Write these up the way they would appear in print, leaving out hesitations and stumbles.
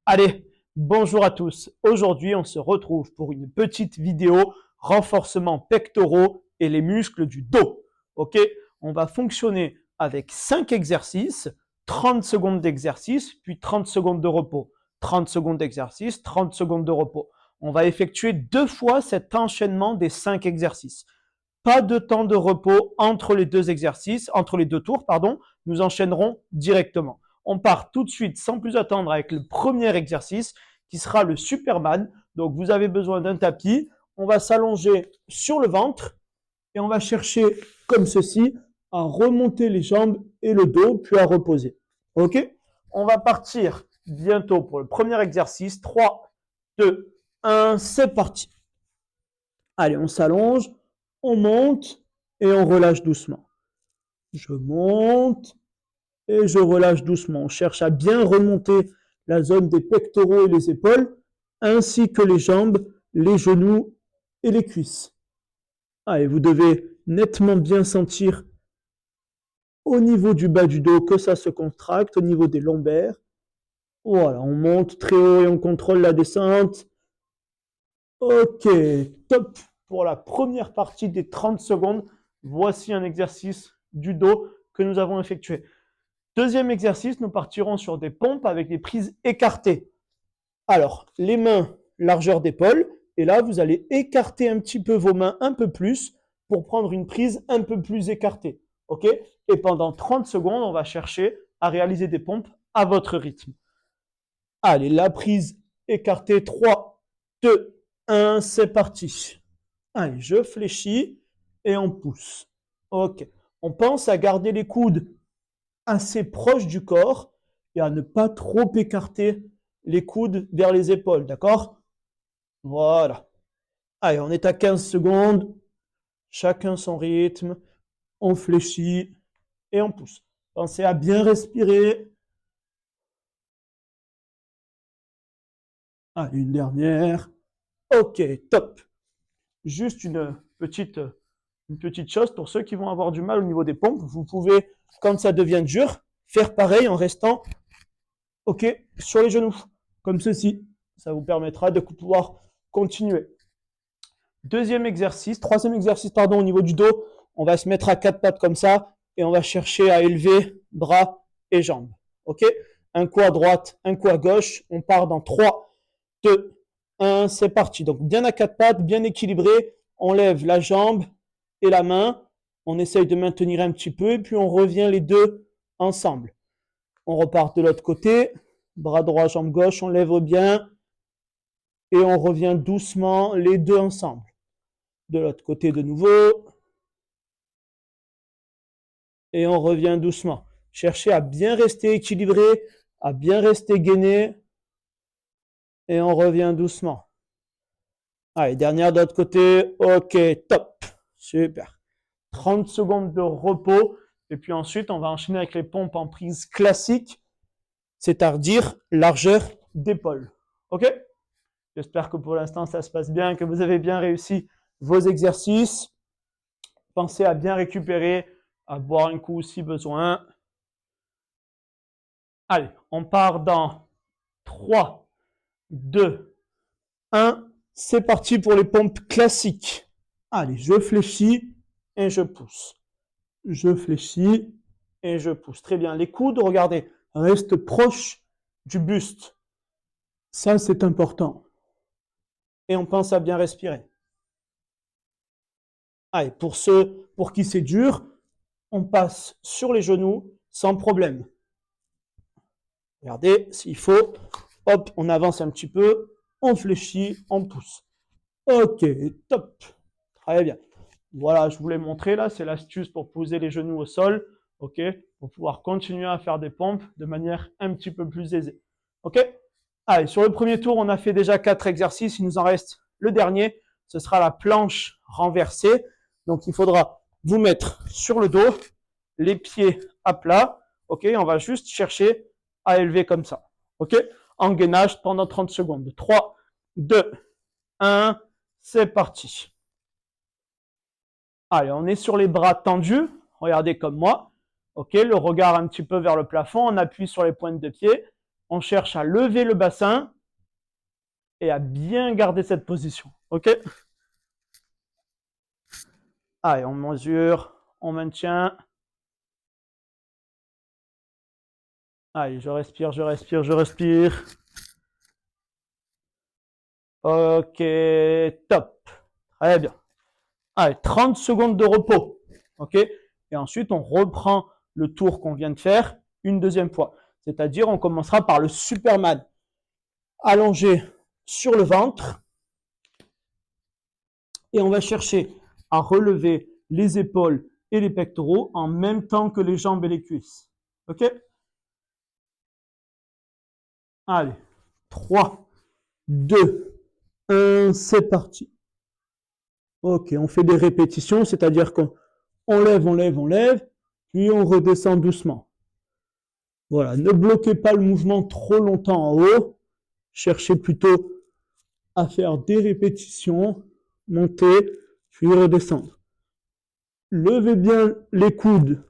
Allez, bonjour à tous. Aujourd'hui, on se retrouve pour une petite vidéo renforcement pectoraux et les muscles du dos. Ok? On va fonctionner avec 5 exercices, 30 secondes d'exercice, puis 30 secondes de repos. 30 secondes d'exercice, 30 secondes de repos. On va effectuer 2 fois cet enchaînement des 5 exercices. Pas de temps de repos entre les deux exercices, entre les deux tours, pardon. Nous enchaînerons directement. On part tout de suite, sans plus attendre, avec le premier exercice qui sera le Superman. Donc, vous avez besoin d'un tapis. On va s'allonger sur le ventre et on va chercher, comme ceci, à remonter les jambes et le dos, puis à reposer. OK? On va partir bientôt pour le premier exercice. 3, 2, 1, c'est parti. Allez, on s'allonge, on monte et on relâche doucement. Je monte et je relâche doucement. On cherche à bien remonter la zone des pectoraux et les épaules, ainsi que les jambes, les genoux et les cuisses. Et vous devez nettement bien sentir au niveau du bas du dos que ça se contracte, au niveau des lombaires. Voilà, on monte très haut et on contrôle la descente. Ok, top. Pour la première partie des 30 secondes, voici un exercice du dos que nous avons effectué. Deuxième exercice, nous partirons sur des pompes avec des prises écartées. Alors, les mains, largeur d'épaule, et là, vous allez écarter un petit peu vos mains un peu plus pour prendre une prise un peu plus écartée. OK? Et pendant 30 secondes, on va chercher à réaliser des pompes à votre rythme. Allez, la prise écartée, 3, 2, 1, c'est parti. Allez, je fléchis et on pousse. OK. On pense à garder les coudes assez proches du corps et à ne pas trop écarter les coudes vers les épaules, d'accord? Voilà. Allez, on est à 15 secondes. Chacun son rythme. On fléchit et on pousse. Pensez à bien respirer. Allez, une dernière. Ok, top. Juste une petite chose pour ceux qui vont avoir du mal au niveau des pompes. Vous pouvez, quand ça devient dur, faire pareil en restant sur les genoux, comme ceci. Ça vous permettra de pouvoir continuer. Troisième exercice, au niveau du dos. On va se mettre à 4 pattes comme ça et on va chercher à élever bras et jambes. OK? Un coup à droite, un coup à gauche. On part dans 3, 2, 1, c'est parti. Donc bien à 4 pattes, bien équilibré. On lève la jambe et la main. On essaye de maintenir un petit peu et puis on revient les deux ensemble. On repart de l'autre côté. Bras droit, jambe gauche, on lève bien et on revient doucement les deux ensemble. De l'autre côté de nouveau. Et on revient doucement. Cherchez à bien rester équilibré, à bien rester gainé. Et on revient doucement. Allez, dernière de l'autre côté. Ok, top. Super. 30 secondes de repos. Et puis ensuite, on va enchaîner avec les pompes en prise classique, c'est-à-dire largeur d'épaule. Ok? J'espère que pour l'instant, ça se passe bien, que vous avez bien réussi vos exercices. Pensez à bien récupérer, à boire un coup si besoin. Allez, on part dans 3, 2, 1. C'est parti pour les pompes classiques. Allez, je fléchis et je pousse. Je fléchis et je pousse. Très bien. Les coudes, regardez, restent proches du buste. Ça, c'est important. Et on pense à bien respirer. Allez, pour ceux pour qui c'est dur, on passe sur les genoux sans problème. Regardez, s'il faut, hop, on avance un petit peu, on fléchit, on pousse. Ok, top. Très bien. Voilà, je vous l'ai montré là, c'est l'astuce pour poser les genoux au sol, ok, pour pouvoir continuer à faire des pompes de manière un petit peu plus aisée. Ok? Allez, sur le premier tour, on a fait déjà 4 exercices, il nous en reste le dernier, ce sera la planche renversée. Donc, il faudra vous mettre sur le dos, les pieds à plat, ok, on va juste chercher à élever comme ça, ok, en gainage pendant 30 secondes. 3, 2, 1, c'est parti. Allez, on est sur les bras tendus, regardez comme moi, ok, le regard un petit peu vers le plafond, on appuie sur les pointes de pied on cherche à lever le bassin et à bien garder cette position. OK? Allez, on mesure, on maintient. Allez, je respire, je respire, je respire. OK, top. Très bien. Allez, 30 secondes de repos. OK? Et ensuite, on reprend le tour qu'on vient de faire une deuxième fois. C'est-à-dire, on commencera par le Superman. Allongé sur le ventre. Et on va chercher à relever les épaules et les pectoraux en même temps que les jambes et les cuisses. OK? Allez, 3, 2, 1, c'est parti. OK, on fait des répétitions, c'est-à-dire qu'on lève, on lève, on lève, puis on redescend doucement. Voilà, ne bloquez pas le mouvement trop longtemps en haut. Cherchez plutôt à faire des répétitions, monter, puis redescendre. Levez bien les coudes,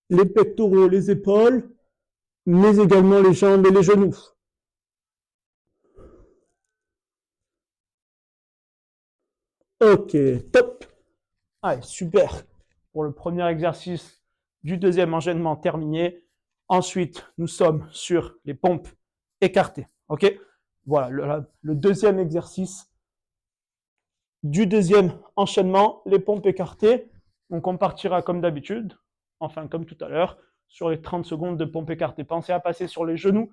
les pectoraux, les épaules, mais également les jambes et les genoux. Ok, top. Allez, super. Pour le premier exercice du deuxième enchaînement terminé. Ensuite, nous sommes sur les pompes écartées. Ok? Voilà, le deuxième exercice du deuxième enchaînement, les pompes écartées. Donc, on partira comme d'habitude, enfin comme tout à l'heure, sur les 30 secondes de pompes écartées. Pensez à passer sur les genoux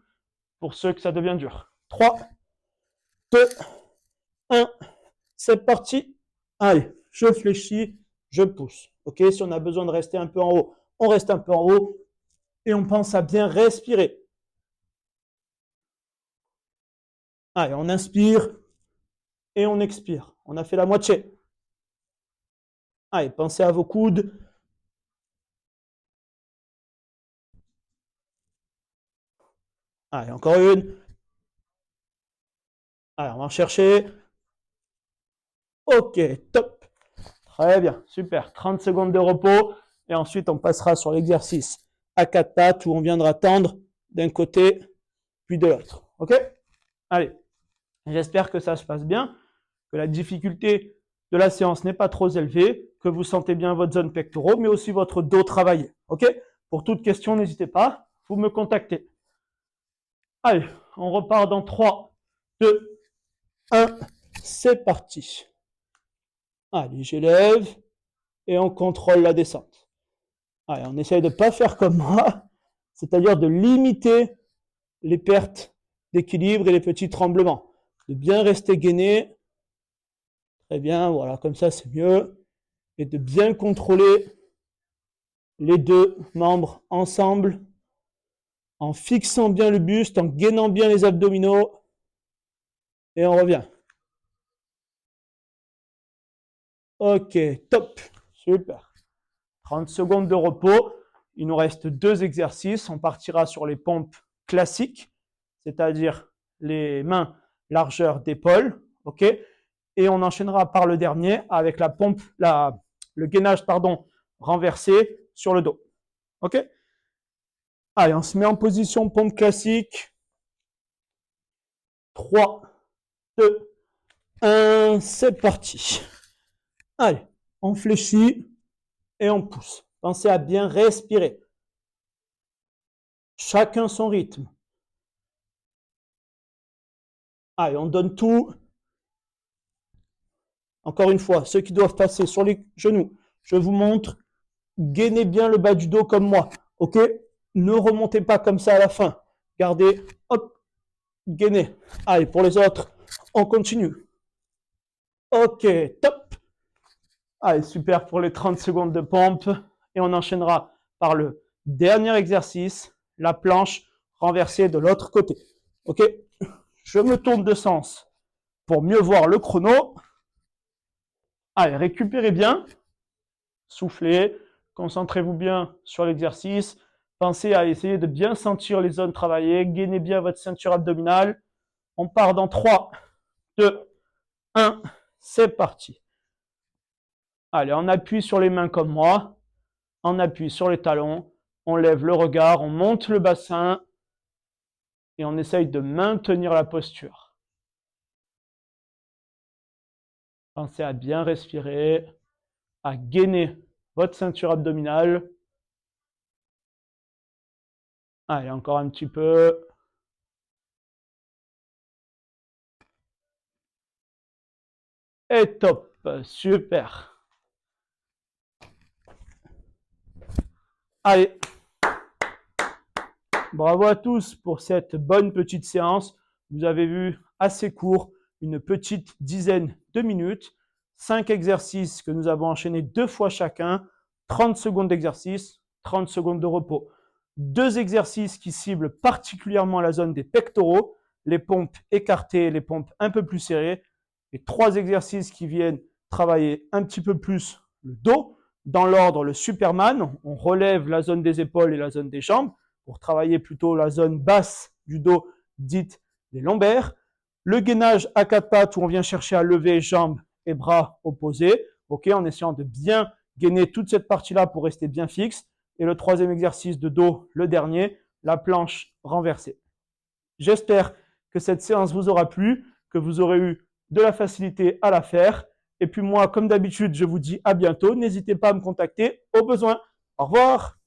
pour ceux que ça devient dur. 3, 2, 1, c'est parti. Allez, je fléchis, je pousse. Ok, si on a besoin de rester un peu en haut, on reste un peu en haut et on pense à bien respirer. Allez, on inspire et on expire. On a fait la moitié. Allez, pensez à vos coudes. Allez, encore une. Allez, on va en chercher. Ok, top. Très bien, super. 30 secondes de repos. Et ensuite, on passera sur l'exercice à quatre pattes où on viendra tendre d'un côté puis de l'autre. Ok? Allez, j'espère que ça se passe bien, que la difficulté de la séance n'est pas trop élevée, que vous sentez bien votre zone pectoraux, mais aussi votre dos travaillé. Ok? Pour toute question, n'hésitez pas, vous me contactez. Allez, on repart dans 3, 2, 1, c'est parti. Allez, j'élève et on contrôle la descente. Allez, on essaye de ne pas faire comme moi, c'est-à-dire de limiter les pertes d'équilibre et les petits tremblements. De bien rester gainé. Très bien, voilà, comme ça c'est mieux. Et de bien contrôler les deux membres ensemble en fixant bien le buste, en gainant bien les abdominaux. Et on revient. Ok, top, super. 30 secondes de repos. Il nous reste 2 exercices. On partira sur les pompes classiques, c'est-à-dire les mains largeur d'épaule. Ok. Et on enchaînera par le dernier avec la pompe, le gainage renversé sur le dos. Ok. Allez, on se met en position pompe classique. 3, 2, 1, c'est parti. Allez, on fléchit et on pousse. Pensez à bien respirer. Chacun son rythme. Allez, on donne tout. Encore une fois, ceux qui doivent passer sur les genoux, je vous montre. Gainez bien le bas du dos comme moi. Ok? Ne remontez pas comme ça à la fin. Gardez, hop, gainez. Allez, pour les autres, on continue. Ok, top. Allez, super pour les 30 secondes de pompe. Et on enchaînera par le dernier exercice, la planche renversée de l'autre côté. Ok? Je me tourne de sens pour mieux voir le chrono. Allez, récupérez bien. Soufflez. Concentrez-vous bien sur l'exercice. Pensez à essayer de bien sentir les zones travaillées. Gainez bien votre ceinture abdominale. On part dans 3, 2, 1. C'est parti. Allez, on appuie sur les mains comme moi. On appuie sur les talons. On lève le regard. On monte le bassin. et on essaye de maintenir la posture. Pensez à bien respirer, à gainer votre ceinture abdominale. Allez, encore un petit peu. Et top, super. Allez, bravo à tous pour cette bonne petite séance. Vous avez vu, assez court, une petite dizaine de minutes. 5 exercices que nous avons enchaînés 2 fois chacun. 30 secondes d'exercice, 30 secondes de repos. 2 exercices qui ciblent particulièrement la zone des pectoraux, les pompes écartées, les pompes un peu plus serrées. Et 3 exercices qui viennent travailler un petit peu plus le dos. Dans l'ordre, le Superman, on relève la zone des épaules et la zone des jambes pour travailler plutôt la zone basse du dos, dite les lombaires. Le gainage à 4 pattes où on vient chercher à lever jambes et bras opposés, en essayant de bien gainer toute cette partie-là pour rester bien fixe. Et le 3e exercice de dos, le dernier, la planche renversée. J'espère que cette séance vous aura plu, que vous aurez eu de la facilité à la faire. Et puis moi, comme d'habitude, je vous dis à bientôt. N'hésitez pas à me contacter au besoin. Au revoir.